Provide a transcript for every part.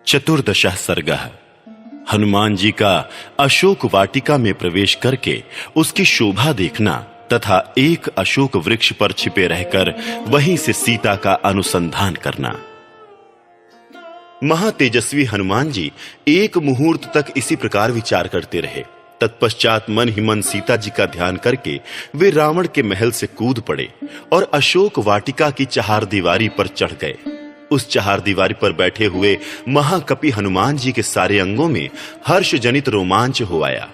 चतुर्दशः सर्गः। हनुमान जी का अशोक वाटिका में प्रवेश करके उसकी शोभा देखना तथा एक अशोक वृक्ष पर छिपे रहकर वहीं से सीता का अनुसंधान करना। महातेजस्वी हनुमान जी एक मुहूर्त तक इसी प्रकार विचार करते रहे। तत्पश्चात मन ही मन सीता जी का ध्यान करके वे रावण के महल से कूद पड़े और अशोक वाटिका की चहारदीवारी पर चढ़ गए। उस चहारदीवारी पर बैठे हुए महाकपि हनुमान जी के सारे अंगों में हर्ष जनित रोमांच हो आया।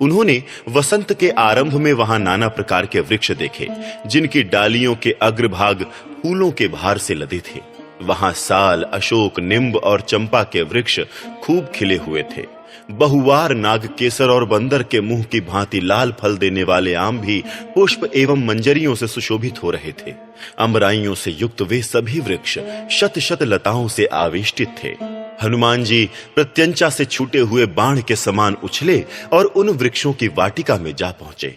उन्होंने वसंत के आरंभ में वहां नाना प्रकार के वृक्ष देखे, जिनकी डालियों के अग्रभाग फूलों के भार से लदे थे। वहां साल, अशोक, निम्ब और चंपा के वृक्ष खूब खिले हुए थे। बहुवार, नागकेसर और बंदर के मुंह की भांति लाल फल देने वाले आम भी पुष्प एवं मंजरियों से सुशोभित हो रहे थे। अमराइयों से युक्त वे सभी वृक्ष शत शत लताओं से आवेष्टित थे। हनुमान जी प्रत्यंचा से छूटे हुए बाण के समान उछले और उन वृक्षों की वाटिका में जा पहुंचे।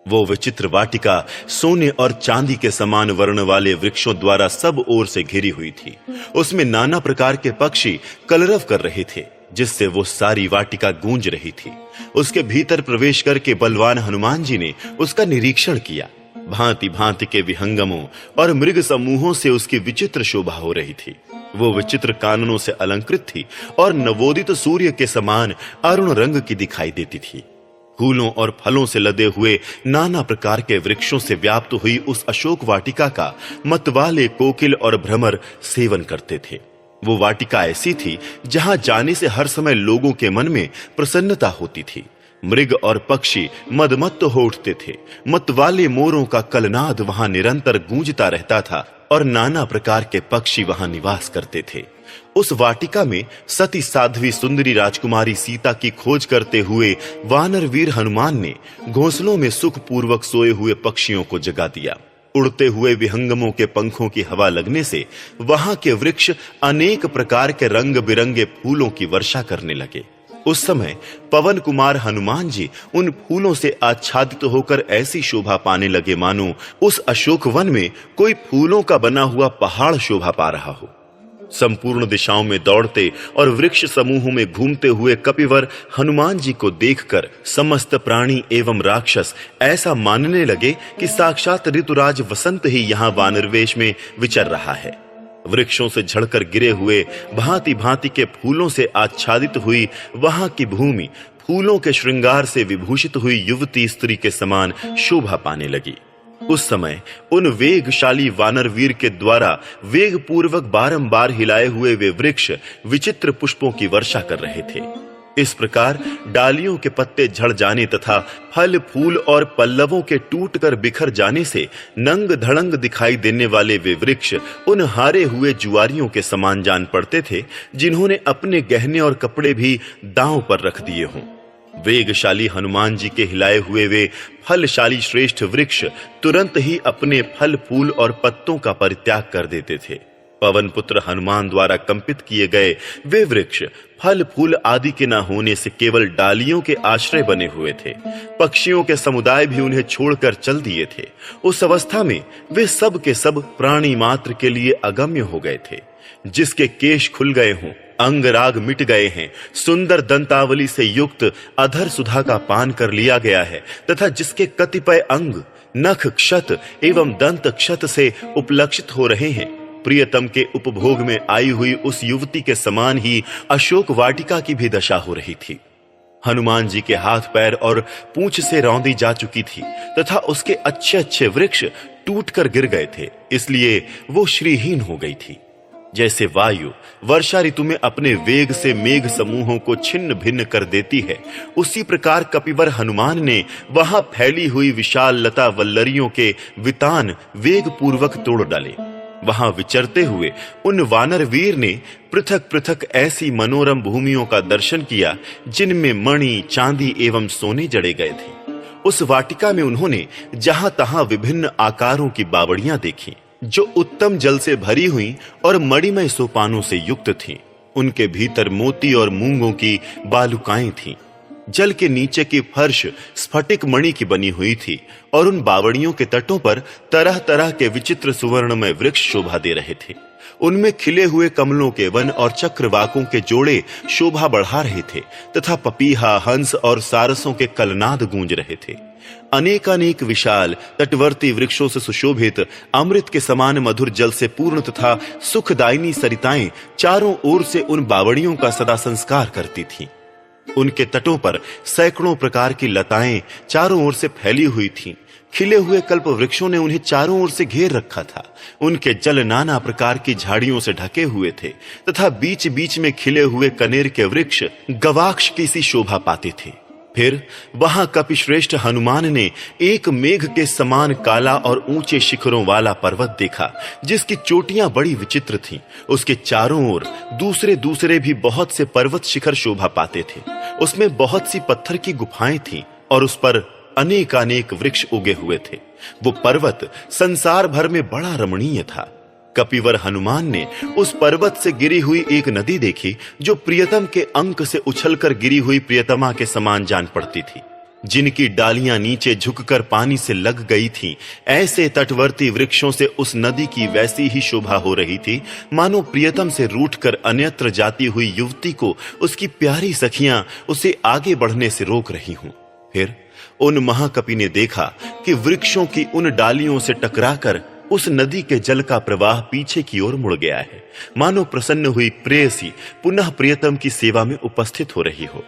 वो विचित्र वाटिका सोने और चांदी के समान वर्ण वाले वृक्षों द्वारा सब ओर से घिरी हुई थी। उसमें नाना प्रकार के पक्षी कलरव कर रहे थे, जिससे वो सारी वाटिका गूंज रही थी। उसके भीतर प्रवेश करके बलवान हनुमान जी ने उसका निरीक्षण किया। भांति भांति के विहंगमों और मृग समूहों से उसकी विचित्र शोभा हो रही थी। वो विचित्र काननों से अलंकृत थी और नवोदित सूर्य के समान अरुण रंग की दिखाई देती थी। फूलों और फलों से लदे हुए नाना प्रकार के वृक्षों से व्याप्त हुई उस अशोक वाटिका का मतवाले कोकिल और भ्रमर सेवन करते थे। वो वाटिका ऐसी थी जहां जाने से हर समय लोगों के मन में प्रसन्नता होती थी। मृग और पक्षी मदमत्त हो उठते थे। मतवाले मोरों का कलनाद वहां निरंतर गूंजता रहता था और नाना प्रकार के पक्षी वहां निवास करते थे। उस वाटिका में सती साध्वी सुंदरी राजकुमारी सीता की खोज करते हुए वानर वीर हनुमान ने घोंसलों में सुखपूर्वक सोए हुए पक्षियों को जगा दिया। उड़ते हुए विहंगमों के पंखों की हवा लगने से वहां के वृक्ष अनेक प्रकार के रंग बिरंगे फूलों की वर्षा करने लगे। उस समय पवन कुमार हनुमान जी उन फूलों से आच्छादित होकर ऐसी शोभा पाने लगे मानो उस अशोक वन में कोई फूलों का बना हुआ पहाड़ शोभा पा रहा हो। संपूर्ण दिशाओं में दौड़ते और वृक्ष समूहों में घूमते हुए कपिवर हनुमान जी को देखकर समस्त प्राणी एवं राक्षस ऐसा मानने लगे कि साक्षात ऋतुराज वसंत ही यहाँ वानरवेश में विचर रहा है। वृक्षों से झड़कर गिरे हुए भांति भांति के फूलों से आच्छादित हुई वहां की भूमि फूलों के श्रृंगार से विभूषित हुई युवती स्त्री के समान शोभा पाने लगी। उस समय उन वेगशाली वानर वीर के द्वारा वेग पूर्वक बारंबार हिलाए हुए वे वृक्ष विचित्र पुष्पों की वर्षा कर रहे थे। इस प्रकार डालियों के पत्ते झड़ जाने तथा फल फूल और पल्लवों के टूटकर बिखर जाने से नंग धड़ंग दिखाई देने वाले वे वृक्ष उन हारे हुए जुआरियों के समान जान पड़ते थे, जिन्होंने अपने गहने और कपड़े भी दांव पर रख दिए हों। वेगशाली हनुमान जी के हिलाए हुए वे फलशाली श्रेष्ठ वृक्ष तुरंत ही अपने फल फूल और पत्तों का परित्याग कर देते थे। पवन पुत्र हनुमान द्वारा कंपित किए गए वे वृक्ष फल फूल आदि के न होने से केवल डालियों के आश्रय बने हुए थे। पक्षियों के समुदाय भी उन्हें छोड़कर चल दिए थे। उस अवस्था में वे सब के सब प्राणी मात्र के लिए अगम्य हो गए थे। जिसके केश खुल गए हों, अंग राग मिट गए हैं, सुंदर दंतावली से युक्त अधर सुधा का पान कर लिया गया है तथा जिसके कतिपय अंग नख क्षत एवं दंत क्षत से उपलक्षित हो रहे हैं, प्रियतम के उपभोग में आई हुई उस युवती के समान ही अशोक वाटिका की भी दशा हो रही थी। हनुमान जी के हाथ पैर और पूंछ से रौंदी जा चुकी थी तथा उसके अच्छे अच्छे वृक्ष टूटकर गिर गए थे, इसलिए वो श्रीहीन हो गई थी। जैसे वायु वर्षा ऋतु में अपने वेग से मेघ समूहों को छिन्न भिन्न कर देती है, उसी प्रकार कपिवर हनुमान ने वहां फैली हुई विशाल लता वल्लरियों के वितान वेग पूर्वक तोड़ डाले। वहां विचरते हुए उन वानर वीर ने पृथक पृथक ऐसी मनोरम भूमियों का दर्शन किया, जिनमें मणि, चांदी एवं सोने जड़े गए थे। उस वाटिका में उन्होंने जहां तहां विभिन्न आकारों की बावड़ियां देखी, जो उत्तम जल से भरी हुई और मणिमय सोपानों से युक्त थीं। उनके भीतर मोती और मूंगों की बालुकाएं थीं। जल के नीचे की फर्श स्फटिक मणि की बनी हुई थी और उन बावड़ियों के तटों पर तरह तरह के विचित्र सुवर्णमय वृक्ष शोभा दे रहे थे। उनमें खिले हुए कमलों के वन और चक्रवाकों के जोड़े शोभा बढ़ा रहे थे तथा पपीहा, हंस और सारसों के कलनाद गूंज रहे थे। अनेकानेक विशाल तटवर्ती वृक्षों से सुशोभित, अमृत के समान मधुर जल से पूर्ण तथा सुखदायिनी सरिताएं चारों ओर से उन बावड़ियों का सदा संस्कार करती थीं। उनके तटों पर सैकड़ों प्रकार की लताएं चारों ओर से फैली हुई थीं। खिले हुए कल्प वृक्षों ने उन्हें चारों ओर से घेर रखा था। उनके जल नाना प्रकार की झाड़ियों से ढके हुए थे तथा बीच बीच में खिले हुए कनेर के वृक्ष गवाक्ष की सी शोभा पाते थे। फिर वहां कपिश्रेष्ठ हनुमान ने एक मेघ के समान काला और ऊंचे शिखरों वाला पर्वत देखा, जिसकी चोटियां बड़ी विचित्र थीं। उसके चारों ओर दूसरे दूसरे भी बहुत से पर्वत शिखर शोभा पाते थे। उसमें बहुत सी पत्थर की गुफाएं थीं और उस पर अनेकानेक वृक्ष उगे हुए थे। वो पर्वत संसार भर में बड़ा रमणीय था। कपिवर हनुमान ने उस पर्वत से गिरी हुई एक नदी देखी, जो प्रियतम के अंक से उछलकर गिरी हुई प्रियतमा के समान जान पड़ती थी। जिनकी डालियां नीचे झुककर पानी से लग गई थीं, ऐसे तटवर्ती वृक्षों से उस नदी की वैसी ही शोभा हो रही थी, मानो प्रियतम से रूठकर अन्यत्र जाती हुई युवती को उसकी प्यारी सखियां उसे आगे बढ़ने से रोक रही हों। फिर उन महाकपि ने देखा कि वृक्षों की उन डालियों से टकराकर उस नदी के जल का प्रवाह पीछे की ओर मुड़ गया है, मानो प्रसन्न हुई प्रेयसी पुनः प्रियतम की सेवा में उपस्थित हो रही हो।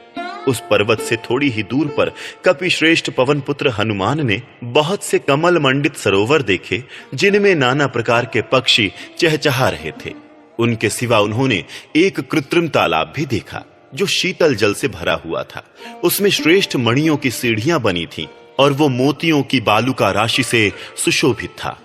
उस पर्वत से थोड़ी ही दूर पर कपिश्रेष्ठ पवन पुत्र हनुमान ने बहुत से कमल मंडित सरोवर देखे, जिनमें नाना प्रकार के पक्षी चहचहा रहे थे। उनके सिवा उन्होंने एक कृत्रिम तालाब भी देखा, जो शीतल जल से भरा हुआ था। उसमें श्रेष्ठ मणियों की सीढ़ियां बनी थीं और वो मोतियों की बालुका राशि से सुशोभित था।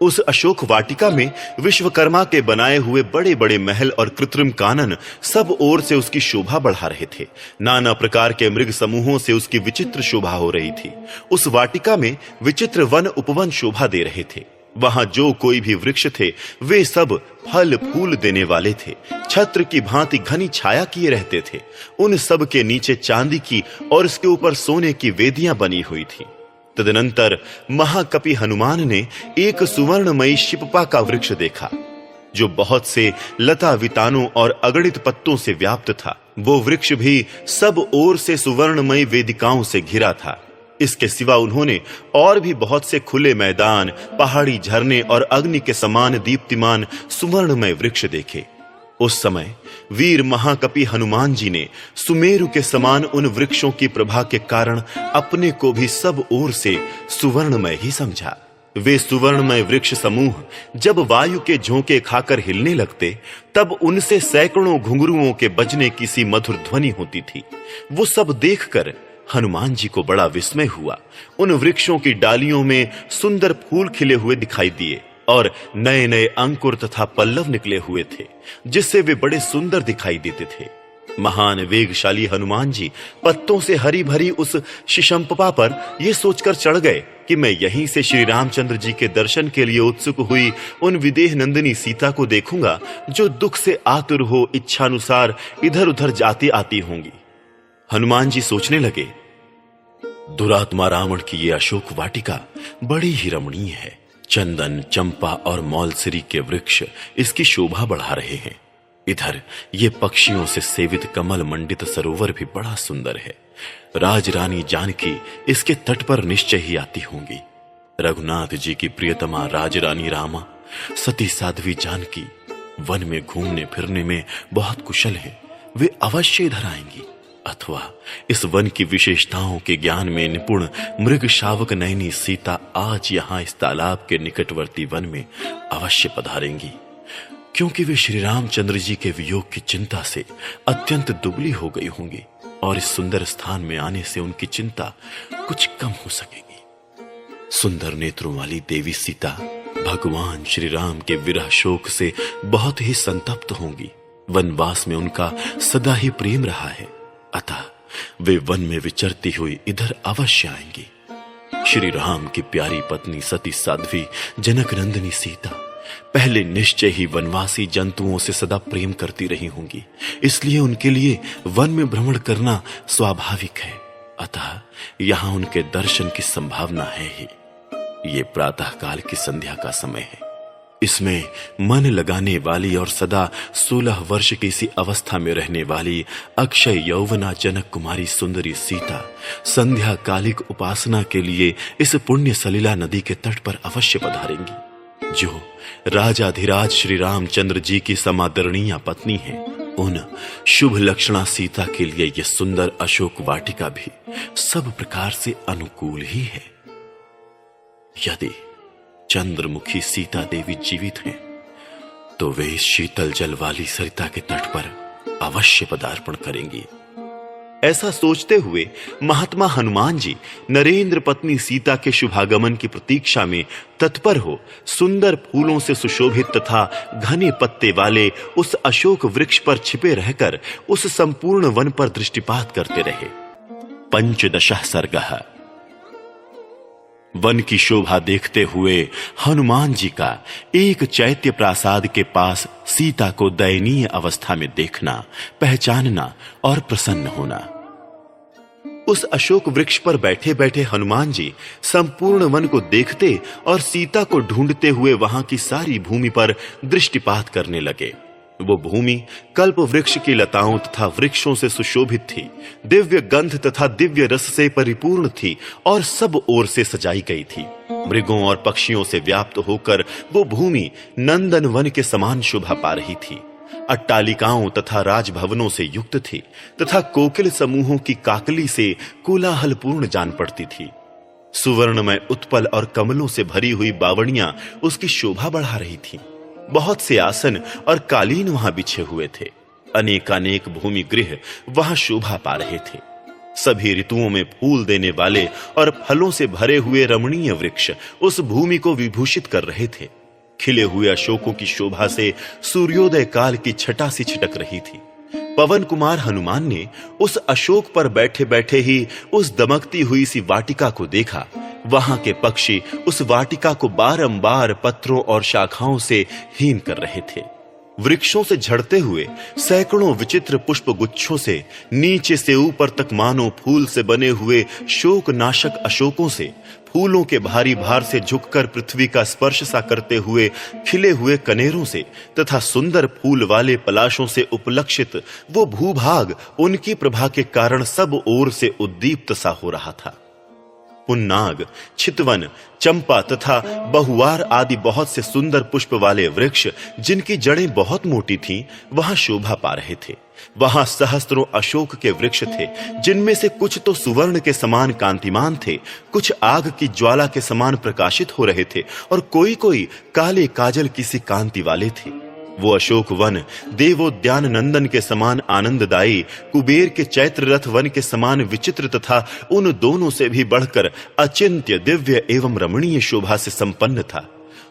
उस अशोक वाटिका में विश्वकर्मा के बनाए हुए बड़े बड़े महल और कृत्रिम कानन सब ओर से उसकी शोभा बढ़ा रहे थे। नाना प्रकार के मृग समूहों से उसकी विचित्र शोभा हो रही थी। उस वाटिका में विचित्र वन उपवन शोभा दे रहे थे। वहां जो कोई भी वृक्ष थे, वे सब फल फूल देने वाले थे। छत्र की भांति घनी छाया किए रहते थे। उन सब के नीचे चांदी की और इसके ऊपर सोने की वेदियां बनी हुई थी। तदनंतर महाकपि हनुमान ने एक सुवर्णमयी शिपपा का वृक्ष देखा, जो बहुत से लता वितानों और अगणित पत्तों से व्याप्त था। वो वृक्ष भी सब ओर से सुवर्णमयी वेदिकाओं से घिरा था। इसके सिवा उन्होंने और भी बहुत से खुले मैदान, पहाड़ी झरने और अग्नि के समान दीप्तिमान सुवर्णमय वृक्ष देखे। उस समय वीर महाकपि हनुमान जी ने सुमेरु के समान उन वृक्षों की प्रभा के कारण अपने को भी सब ओर से सुवर्णमय ही समझा। वे सुवर्णमय वृक्ष समूह जब वायु के झोंके खाकर हिलने लगते, तब उनसे सैकड़ों घुंघरुओं के बजने की सी मधुर ध्वनि होती थी। वो सब देखकर हनुमान जी को बड़ा विस्मय हुआ। उन वृक्षों की डालियों में सुंदर फूल खिले हुए दिखाई दिए और नए नए अंकुर तथा पल्लव निकले हुए थे, जिससे वे बड़े सुंदर दिखाई देते थे। महान वेगशाली हनुमान जी पत्तों से हरी भरी उस शिशंपपा पर यह सोचकर चढ़ गए कि मैं यहीं से श्री रामचंद्र जी के दर्शन के लिए उत्सुक हुई उन विदेह नंदिनी सीता को देखूंगा, जो दुख से आतुर हो इच्छानुसार इधर उधर जाती आती होंगी। हनुमान जी सोचने लगे, दुरात्मा रावण की ये अशोक वाटिका बड़ी ही रमणीय है। चंदन, चंपा और मौलसिरी के वृक्ष इसकी शोभा बढ़ा रहे हैं। इधर ये पक्षियों से सेवित कमल मंडित सरोवर भी बड़ा सुंदर है। राजरानी जानकी इसके तट पर निश्चय ही आती होंगी। रघुनाथ जी की प्रियतमा राजरानी रामा, सती साध्वी जानकी वन में घूमने फिरने में बहुत कुशल है। वे अवश्य इधर आएंगी, अथवा इस वन की विशेषताओं के ज्ञान में निपुण मृग शावक नयनी सीता आज यहां इस तालाब के निकटवर्ती वन में अवश्य पधारेंगी, क्योंकि वे श्री रामचंद्र जी के वियोग की चिंता से अत्यंत दुबली हो गई होंगी और इस सुंदर स्थान में आने से उनकी चिंता कुछ कम हो सकेगी। सुंदर नेत्रों वाली देवी सीता भगवान श्री राम के विरह शोक से बहुत ही संतप्त होंगी। वनवास में उनका सदा ही प्रेम रहा है, अतः वे वन में विचरती हुई इधर अवश्य आएंगी। श्री राम की प्यारी पत्नी सती साध्वी जनक नंदिनी सीता पहले निश्चय ही वनवासी जंतुओं से सदा प्रेम करती रही होंगी, इसलिए उनके लिए वन में भ्रमण करना स्वाभाविक है। अतः यहां उनके दर्शन की संभावना है ही। ये प्रातः काल की संध्या का समय है। इसमें मन लगाने वाली और सदा 16 वर्ष की इसी अवस्था में रहने वाली अक्षय यौवना जनक कुमारी सुंदरी सीता संध्या कालिक उपासना के लिए इस पुण्य सलिला नदी के तट पर अवश्य पधारेंगी। जो राजाधिराज श्री रामचंद्र जी की समादरणीय पत्नी है, उन शुभ लक्षणा सीता के लिए यह सुंदर अशोक वाटिका भी सब प्रकार से अनुकूल ही है। यदि चंद्रमुखी सीता देवी जीवित हैं, तो वे इस शीतल जल वाली सरिता के तट पर अवश्य पदार्पण करेंगी। ऐसा सोचते हुए महात्मा हनुमान जी नरेंद्र पत्नी सीता के शुभागमन की प्रतीक्षा में तत्पर हो सुंदर फूलों से सुशोभित तथा घने पत्ते वाले उस अशोक वृक्ष पर छिपे रहकर उस संपूर्ण वन पर दृष्टिपात करते रहे। पंचदशः सर्गः। वन की शोभा देखते हुए हनुमान जी का एक चैत्य प्रासाद के पास सीता को दयनीय अवस्था में देखना, पहचानना और प्रसन्न होना। उस अशोक वृक्ष पर बैठे बैठे हनुमान जी संपूर्ण वन को देखते और सीता को ढूंढते हुए वहां की सारी भूमि पर दृष्टिपात करने लगे। वो भूमि कल्प वृक्ष की लताओं तथा वृक्षों से सुशोभित थी, दिव्य गंध तथा दिव्य रस से परिपूर्ण थी और सब ओर से सजाई गई थी। मृगों और पक्षियों से व्याप्त होकर वो भूमि नंदन वन के समान शोभा पा रही थी। अट्टालिकाओं तथा राजभवनों से युक्त थी तथा कोकिल समूहों की काकली से कोलाहलपूर्ण जान पड़ती थी। सुवर्णमय उत्पल और कमलों से भरी हुई बावड़ियां उसकी शोभा बढ़ा रही थीं। बहुत से आसन और कालीन वहां बिछे हुए थे। अनेकानेक भूमि गृह वहां शोभा पा रहे थे। सभी ऋतुओं में फूल देने वाले और फलों से भरे हुए रमणीय वृक्ष उस भूमि को विभूषित कर रहे थे। खिले हुए अशोकों की शोभा से सूर्योदय काल की छटा सी छिटक रही थी। पवन कुमार हनुमान ने उस अशोक पर बैठे बैठे ही उस दमकती हुई सी वाटिका को देखा। वहां के पक्षी उस वाटिका को बारंबार पत्रों और शाखाओं से हीन कर रहे थे। वृक्षों से झड़ते हुए सैकड़ों विचित्र पुष्प गुच्छों से नीचे से ऊपर तक मानो फूल से बने हुए शोकनाशक अशोकों से फूलों के भारी भार से झुककर पृथ्वी का स्पर्श सा करते हुए खिले हुए कनेरों से तथा सुंदर फूल वाले पलाशों से उपलक्षित वो भूभाग उनकी प्रभा के कारण सब ओर से उद्दीप्त सा हो रहा था। पुन्नाग, चितवन, चंपा तथा बहुवार आदि बहुत से सुंदर पुष्प वाले वृक्ष जिनकी जड़ें बहुत मोटी थीं, वहां शोभा पा रहे थे। वहां सहस्त्रों अशोक के वृक्ष थे, जिनमें से कुछ तो सुवर्ण के समान कांतिमान थे, कुछ आग की ज्वाला के समान प्रकाशित हो रहे थे और कोई कोई काले काजल की सी कांति वाले थे। वो अशोक वन देवोद्यान नंदन के समान आनंददायी, कुबेर के चैत्र रथ वन के समान विचित्र तथा उन दोनों से भी बढ़कर अचिंत्य दिव्य एवं रमणीय शोभा से संपन्न था।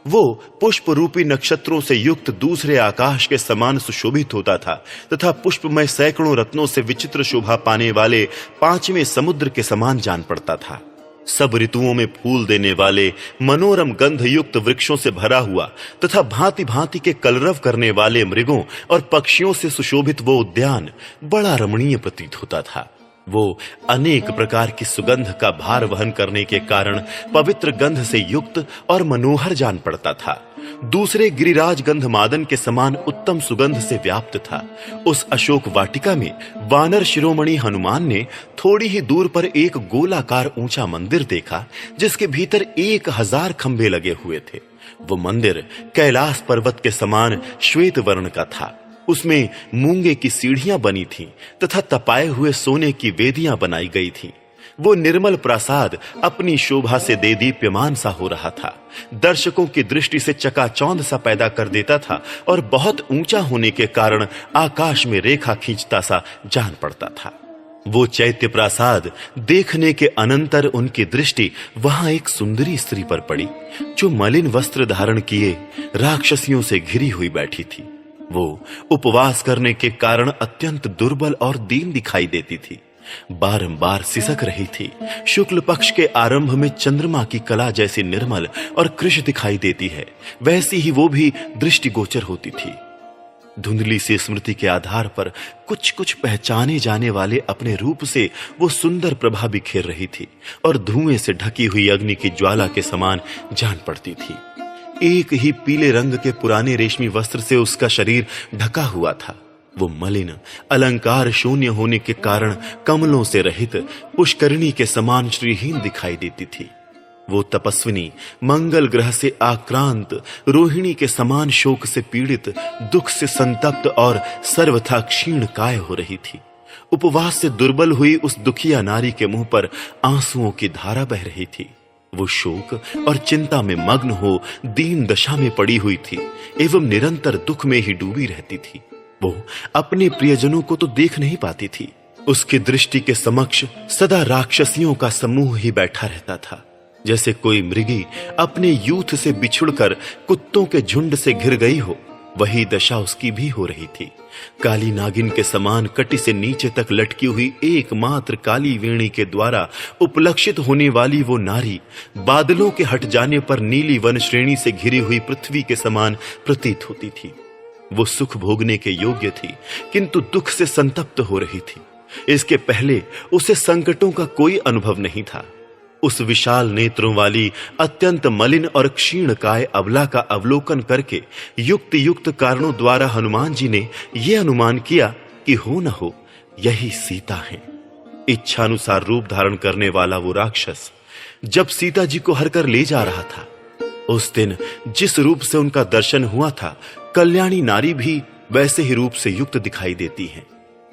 वो पुष्प रूपी नक्षत्रों से युक्त दूसरे आकाश के समान सुशोभित होता था तथा पुष्पमय सैकड़ों रत्नों से विचित्र शोभा पाने वाले पांचवें समुद्र के समान जान पड़ता था। सब ऋतुओं में फूल देने वाले मनोरम गंध युक्त वृक्षों से भरा हुआ तथा भांति भांति के कलरव करने वाले मृगों और पक्षियों से सुशोभित वो उद्यान बड़ा रमणीय प्रतीत होता था। वो अनेक प्रकार की सुगंध का भार वहन करने के कारण पवित्र गंध से युक्त और मनोहर जान पड़ता था। दूसरे गिरिराज गंधमादन के समान उत्तम सुगंध से व्याप्त था। उस अशोक वाटिका में वानर शिरोमणि हनुमान ने थोड़ी ही दूर पर एक गोलाकार ऊंचा मंदिर देखा, जिसके भीतर 1000 खंभे लगे हुए थे। वो मंदिर कैलाश पर्वत के समान श्वेत वर्ण का था। उसमें मूंगे की सीढ़ियां बनी थीं तथा तपाए हुए सोने की वेदियां बनाई गई थीं। वो निर्मल प्रासाद अपनी शोभा से देदीप्यमान सा हो रहा था, दर्शकों की दृष्टि से चकाचौंध सा पैदा कर देता था और बहुत ऊंचा होने के कारण आकाश में रेखा खींचता सा जान पड़ता था। वो चैत्य प्रासाद देखने के अनंतर उनकी दृष्टि वहां एक सुंदरी स्त्री पर पड़ी, जो मलिन वस्त्र धारण किए राक्षसियों से घिरी हुई बैठी थी। वो उपवास करने के कारण अत्यंत दुर्बल और दीन दिखाई देती थी, बारंबार सिसक रही थी। शुक्ल पक्ष के आरंभ में चंद्रमा की कला जैसी निर्मल और कृश दिखाई देती है, वैसी ही वो भी दृष्टिगोचर होती थी। धुंधली सी स्मृति के आधार पर कुछ कुछ पहचाने जाने वाले अपने रूप से वो सुंदर प्रभा बिखेर रही थी और धुएं से ढकी हुई अग्नि की ज्वाला के समान जान पड़ती थी। एक ही पीले रंग के पुराने रेशमी वस्त्र से उसका शरीर ढका हुआ था। वो मलिन, अलंकार शून्य होने के कारण कमलों से रहित पुष्करिणी के समान श्रीहीन दिखाई देती थी। वो तपस्विनी मंगल ग्रह से आक्रांत रोहिणी के समान शोक से पीड़ित, दुख से संतप्त और सर्वथा क्षीण काय हो रही थी। उपवास से दुर्बल हुई उस दुखिया नारी के मुंह पर आंसुओं की धारा बह रही थी। वो शोक और चिंता में मग्न हो दीन दशा में पड़ी हुई थी एवं निरंतर दुख में ही डूबी रहती थी। वो अपने प्रियजनों को तो देख नहीं पाती थी। उसकी दृष्टि के समक्ष सदा राक्षसियों का समूह ही बैठा रहता था। जैसे कोई मृगी अपने यूथ से बिछुड़कर कुत्तों के झुंड से घिर गई हो, वही दशा उसकी भी हो रही थी। काली नागिन के समान कटी से नीचे तक लटकी हुई एकमात्र काली वेणी के द्वारा उपलक्षित होने वाली वो नारी बादलों के हट जाने पर नीली वन श्रेणी से घिरी हुई पृथ्वी के समान प्रतीत होती थी। वो सुख भोगने के योग्य थी, किंतु दुख से संतप्त हो रही थी। इसके पहले उसे संकटों का कोई अनुभव नहीं था। उस विशाल नेत्रों वाली अत्यंत मलिन और क्षीण काय अबला का अवलोकन करके युक्त कारणों द्वारा हनुमान जी ने यह अनुमान किया कि हो न हो यही सीता है। इच्छानुसार रूप धारण करने वाला वो राक्षस जब सीता जी को हर कर ले जा रहा था, उस दिन जिस रूप से उनका दर्शन हुआ था, कल्याणी नारी भी वैसे ही रूप से युक्त दिखाई देती है।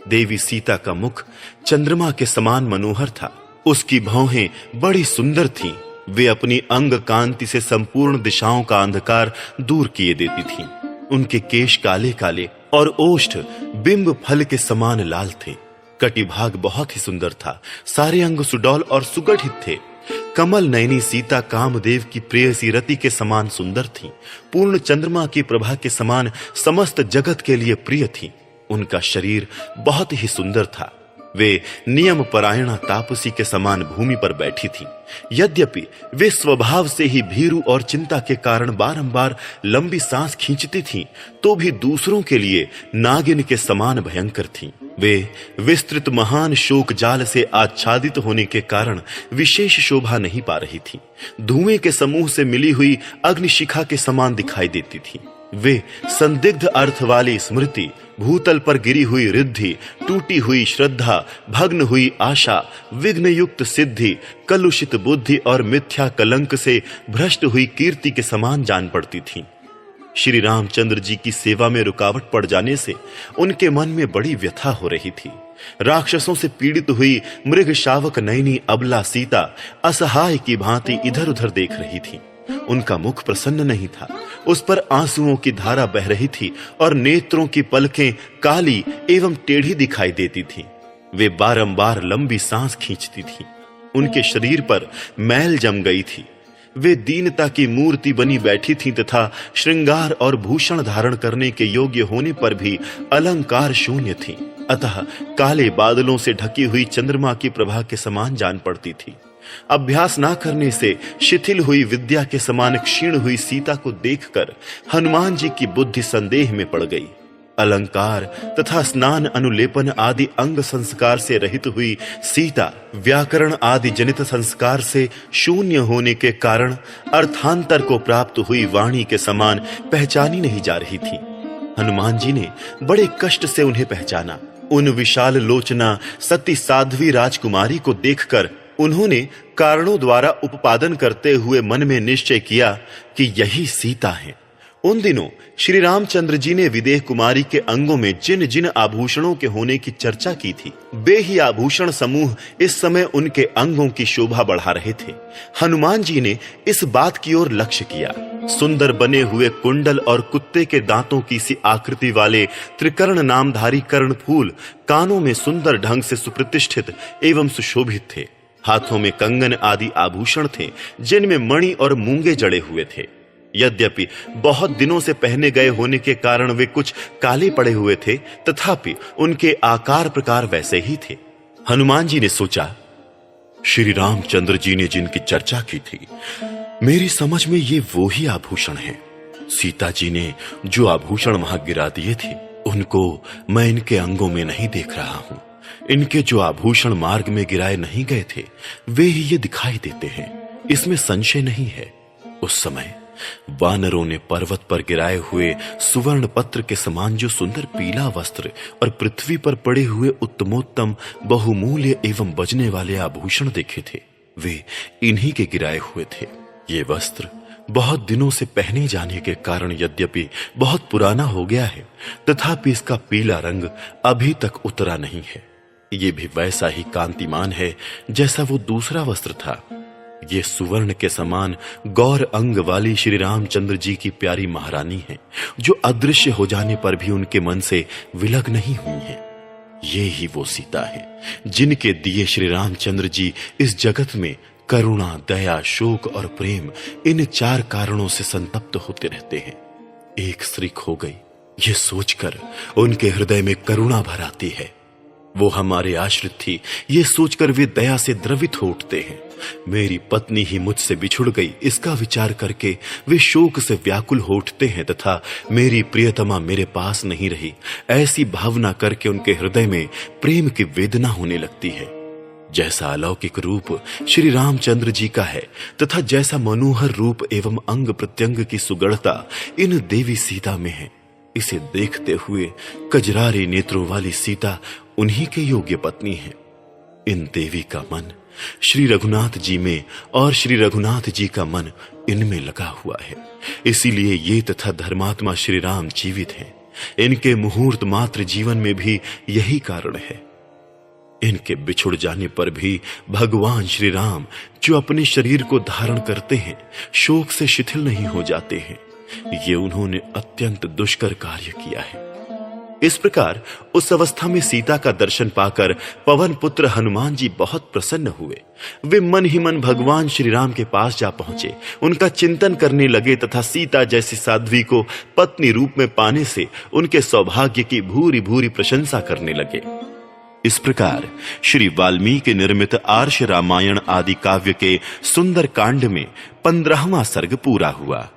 देवी सीता का मुख चंद्रमा के समान मनोहर था। उसकी भौहें बड़ी सुंदर थीं। वे अपनी अंग कांति से संपूर्ण दिशाओं का अंधकार दूर किए देती थीं। उनके केश काले काले और ओष्ठ बिंब फल के समान लाल थे। कटिभाग बहुत ही सुंदर था। सारे अंग सुडौल और सुगठित थे। कमल नयनी सीता कामदेव की प्रेयसी रति के समान सुंदर थी। पूर्ण चंद्रमा की प्रभा के समान समस्त जगत के लिए प्रिय थी। उनका शरीर बहुत ही सुंदर था। वे नियम परायणा तापसी के समान भूमि पर बैठी थी। यद्यपि वे स्वभाव से ही भीरु और चिंता के कारण बारंबार लंबी सांस खींचती थीं, तो भी दूसरों के लिए नागिन के समान भयंकर थीं। वे विस्तृत महान शोक जाल से आच्छादित होने के कारण विशेष शोभा नहीं पा रही थीं। धुएं के समूह से मिली हुई अग्निशिखा के समान दिखाई देती थीं। वे संदिग्ध अर्थ वाली स्मृति, भूतल पर गिरी हुई रिद्धि, टूटी हुई श्रद्धा, भग्न हुई आशा, विघ्न युक्त सिद्धि, कलुषित बुद्धि और मिथ्या कलंक से भ्रष्ट हुई कीर्ति के समान जान पड़ती थीं। श्री रामचंद्र जी की सेवा में रुकावट पड़ जाने से उनके मन में बड़ी व्यथा हो रही थी। राक्षसों से पीड़ित हुई मृग शावक नयनी अबला सीता असहाय की भांति इधर उधर देख रही थी। उनका मुख प्रसन्न नहीं था। उस पर आंसुओं की धारा बह रही थी और नेत्रों की पलकें काली एवं टेढ़ी दिखाई देती थीं। वे बारंबार लंबी सांस खींचती थीं। उनके शरीर पर मैल जम गई थी। वे दीनता की मूर्ति बनी बैठी थीं तथा श्रृंगार और भूषण धारण करने के योग्य होने पर भी अलंकार शून्य थीं। अतः काले बादलों से ढकी हुई चंद्रमा की प्रभा के समान जान पड़ती थी। अभ्यास ना करने से शिथिल हुई विद्या के समान क्षीण हुई सीता को देखकर हनुमान जी की बुद्धि संदेह में पड़ गई। अलंकार तथा स्नान अनुलेपन आदि अंग संस्कार से रहित हुई सीता व्याकरण आदि जनित संस्कार से शून्य होने के कारण अर्थांतर को प्राप्त हुई वाणी के समान पहचानी नहीं जा रही थी। हनुमान जी ने बड़े कष्ट से उन्हें पहचाना। उन विशाल लोचना सती साध्वी राजकुमारी को देखकर उन्होंने कारणों द्वारा उपादन करते हुए मन में निश्चय किया कि यही सीता है। उन दिनों श्री रामचंद्र जी ने विदेह कुमारी के अंगों में जिन जिन आभूषणों के होने की चर्चा की थी, वे ही आभूषण समूह इस समय उनके अंगों की शोभा बढ़ा रहे थे। हनुमान जी ने इस बात की ओर लक्ष्य किया। सुंदर बने हुए कुंडल और कुत्ते के दांतों की सी आकृति वाले त्रिकर्ण नामधारी कर्णफूल कानों में सुंदर ढंग से सुप्रतिष्ठित एवं सुशोभित थे। हाथों में कंगन आदि आभूषण थे जिनमें मणि और मूंगे जड़े हुए थे। यद्यपि बहुत दिनों से पहने गए होने के कारण वे कुछ काले पड़े हुए थे, तथापि उनके आकार प्रकार वैसे ही थे। हनुमान जी ने सोचा, श्री रामचंद्र जी ने जिनकी चर्चा की थी, मेरी समझ में ये वो ही आभूषण हैं। सीता जी ने जो आभूषण वहां गिरा दिए थे, उनको मैं इनके अंगों में नहीं देख रहा हूं। इनके जो आभूषण मार्ग में गिराए नहीं गए थे, वे ही ये दिखाई देते हैं। इसमें संशय नहीं है। उस समय वानरों ने पर्वत पर गिराए हुए सुवर्ण पत्र के समान जो सुंदर पीला वस्त्र और पृथ्वी पर पड़े हुए उत्तमोत्तम बहुमूल्य एवं बजने वाले आभूषण देखे थे, वे इन्हीं के गिराए हुए थे। ये वस्त्र बहुत दिनों से पहने जाने के कारण यद्यपि बहुत पुराना हो गया है, तथापि इसका पीला रंग अभी तक उतरा नहीं है। ये भी वैसा ही कांतिमान है जैसा वो दूसरा वस्त्र था। ये सुवर्ण के समान गौर अंग वाली श्री रामचंद्र जी की प्यारी महारानी है, जो अदृश्य हो जाने पर भी उनके मन से विलग नहीं हुई है। ये ही वो सीता है जिनके दिए श्री रामचंद्र जी इस जगत में करुणा, दया, शोक और प्रेम, इन 4 कारणों से संतप्त होते रहते हैं। एक स्त्री खो गई, ये सोचकर उनके हृदय में करुणा भर आती है। वो हमारे आश्रित थी, ये सोचकर वे दया से द्रवित हो उठते हैं। मेरी पत्नी ही मुझसे बिछुड़ गई, इसका विचार करके वे शोक से व्याकुल हो उठते हैं तथा मेरी प्रियतमा मेरे पास नहीं रही, ऐसी भावना करके उनके हृदय में प्रेम की वेदना होने लगती है। जैसा अलौकिक रूप श्री रामचंद्र जी का है तथा जैसा मनोहर रूप एवं अंग प्रत्यंग की सुगढ़ता इन देवी सीता में है, इसे देखते हुए कजरारे नेत्रों वाली सीता उन्हीं के योग्य पत्नी है। इन देवी का मन श्री रघुनाथ जी में और श्री रघुनाथ जी का मन इनमें लगा हुआ है, इसीलिए ये तथा धर्मात्मा श्री राम जीवित हैं। इनके मुहूर्त मात्र जीवन में भी यही कारण है। इनके बिछुड़ जाने पर भी भगवान श्री राम जो अपने शरीर को धारण करते हैं, शोक से शिथिल नहीं हो जाते हैं। ये उन्होंने अत्यंत दुष्कर कार्य किया है। इस प्रकार उस अवस्था में सीता का दर्शन पाकर पवन पुत्र हनुमान जी बहुत प्रसन्न हुए। वे मन ही मन भगवान श्री राम के पास जा पहुंचे, उनका चिंतन करने लगे तथा सीता जैसी साध्वी को पत्नी रूप में पाने से उनके सौभाग्य की भूरी भूरी प्रशंसा करने लगे। इस प्रकार श्री वाल्मीकि निर्मित आर्ष रामायण आदि काव्य के सुंदर कांड में 15वां सर्ग पूरा हुआ।